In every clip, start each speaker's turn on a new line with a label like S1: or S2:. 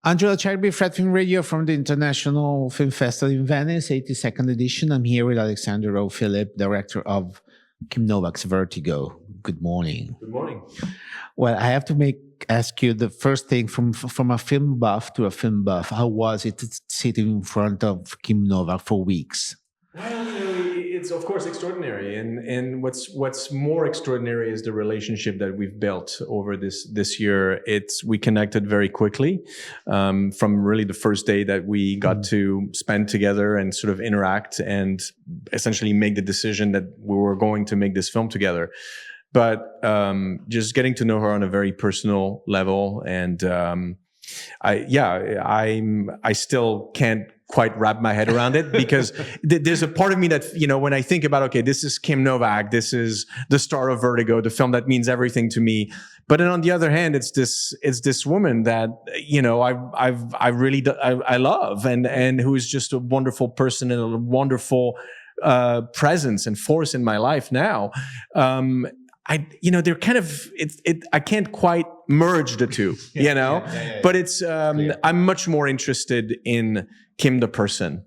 S1: Angelo, Acerbi, Fred Film Radio from the International Film Festival in Venice, 82nd edition. I'm here with Alexandre, Philippe, director of Kim Novak's Vertigo. Good morning.
S2: Good morning.
S1: Well, I have to ask you the first thing from a film buff to a film buff. How was it sitting in front of Kim Novak for weeks?
S2: Well, it's of course extraordinary, and what's more extraordinary is the relationship that we've built over this year. We connected very quickly from really the first day that we got to spend together and sort of interact and essentially make the decision that we were going to make this film together. But just getting to know her on a very personal level, and I still can't quite wrap my head around it, because there's a part of me that, when I think about, okay, this is Kim Novak, this is the star of Vertigo, the film that means everything to me. But then on the other hand, it's this woman that, I love, and who is just a wonderful person and a wonderful presence and force in my life now. They're kind of, I can't quite merge the two, but it's, I'm much more interested in Kim, the person,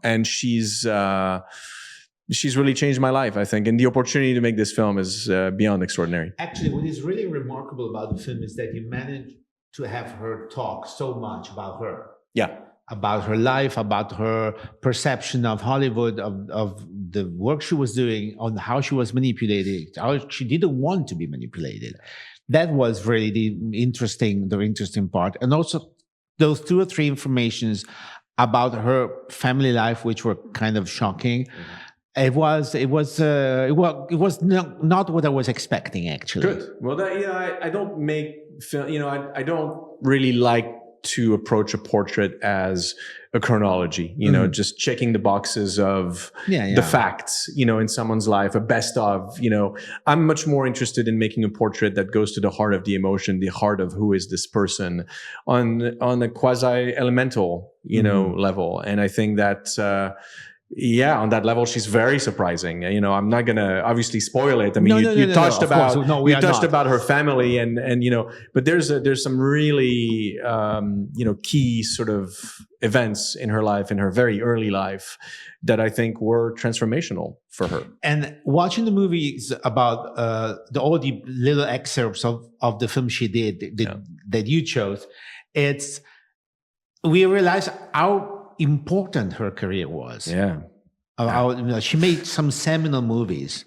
S2: and she's really changed my life, I think. And the opportunity to make this film is beyond extraordinary.
S1: Actually, what is really remarkable about the film is that you managed to have her talk so much about her.
S2: Yeah.
S1: About her life, about her perception of Hollywood, of the work she was doing, on how she was manipulated, how she didn't want to be manipulated. That was really the interesting part. And also those 2 or 3 informations about her family life, which were kind of shocking. It was not what I was expecting, actually.
S2: Good. Well, I don't make film. I don't really like to approach a portrait as a chronology, just checking the boxes of the facts, in someone's life, a best of, I'm much more interested in making a portrait that goes to the heart of the emotion, the heart of who is this person on a quasi-elemental, level. And I think that, on that level, she's very surprising. I'm not gonna obviously spoil it. I mean, you touched about her family, and but there's some really key sort of events in her life, in her very early life, that I think were transformational for her.
S1: And watching the movies about all the little excerpts of the film she did that you chose, we realize how important her career was.
S2: Yeah.
S1: She made some seminal movies.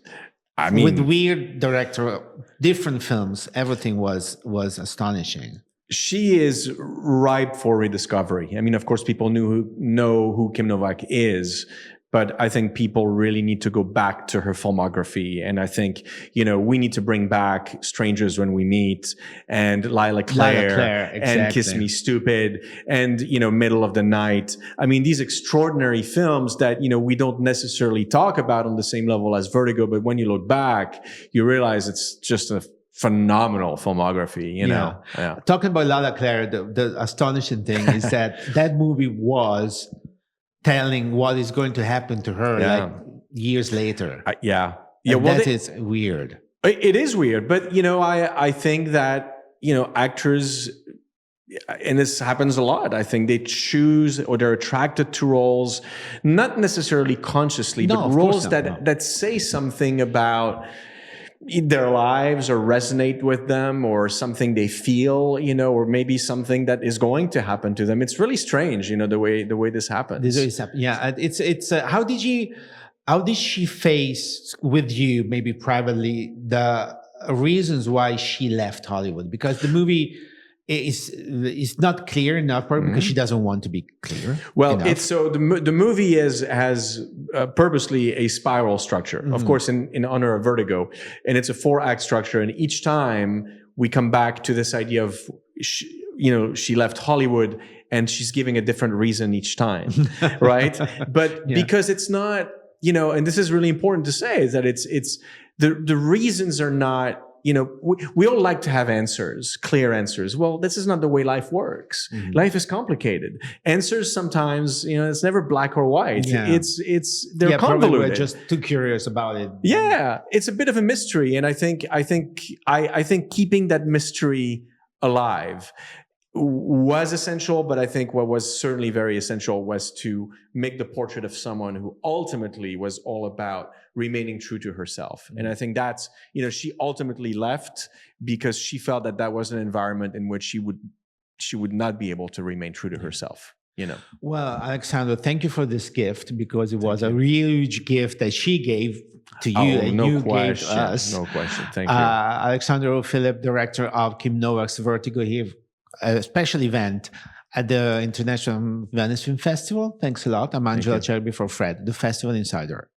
S2: I mean,
S1: with weird director, different films. Everything was astonishing.
S2: She is ripe for rediscovery. I mean, of course, people know who Kim Novak is, but I think people really need to go back to her filmography. And I think, we need to bring back Strangers When We Meet, and Lila Claire,
S1: exactly.
S2: And Kiss Me Stupid, and, Middle of the Night. I mean, these extraordinary films that, we don't necessarily talk about on the same level as Vertigo, but when you look back, you realize it's just a phenomenal filmography, Yeah.
S1: Talking about Lila Claire, the astonishing thing is that movie was telling what is going to happen to her like years later.
S2: That
S1: is weird.
S2: It is weird, but I think that actors, and this happens a lot, I think they choose or they're attracted to roles not necessarily consciously, but roles that say something about their lives or resonate with them, or something they feel, or maybe something that is going to happen to them. It's really strange, the way this happens.
S1: Yeah, it's how did she face with you, maybe privately, the reasons why she left Hollywood? Because the movie is not clear enough, because she doesn't want to be clear.
S2: Well, the movie has purposely a spiral structure, of course, in honor of Vertigo, and it's a 4-act structure. And each time we come back to this idea of she left Hollywood, and she's giving a different reason each time, right? But because it's not, and this is really important to say, is that it's the reasons are not. We all like to have answers, clear answers. Well, this is not the way life works. Life is complicated. Answers sometimes, it's never black or white. They're convoluted.
S1: We're just too curious about it.
S2: Yeah, it's a bit of a mystery, and I think keeping that mystery alive was essential, but I think what was certainly very essential was to make the portrait of someone who ultimately was all about remaining true to herself. And I think that's, she ultimately left because she felt that that was an environment in which she would not be able to remain true to herself.
S1: Well, Alexandre, thank you for this gift, because it was a huge gift that she gave to you and you gave to us.
S2: No question. Thank you.
S1: Alexandre, Philippe, director of Kim Novak's Vertigo, here, a special event at the International Venice Film Festival. Thanks a lot. I'm Angelo Acerbi for Fred, the Festival Insider.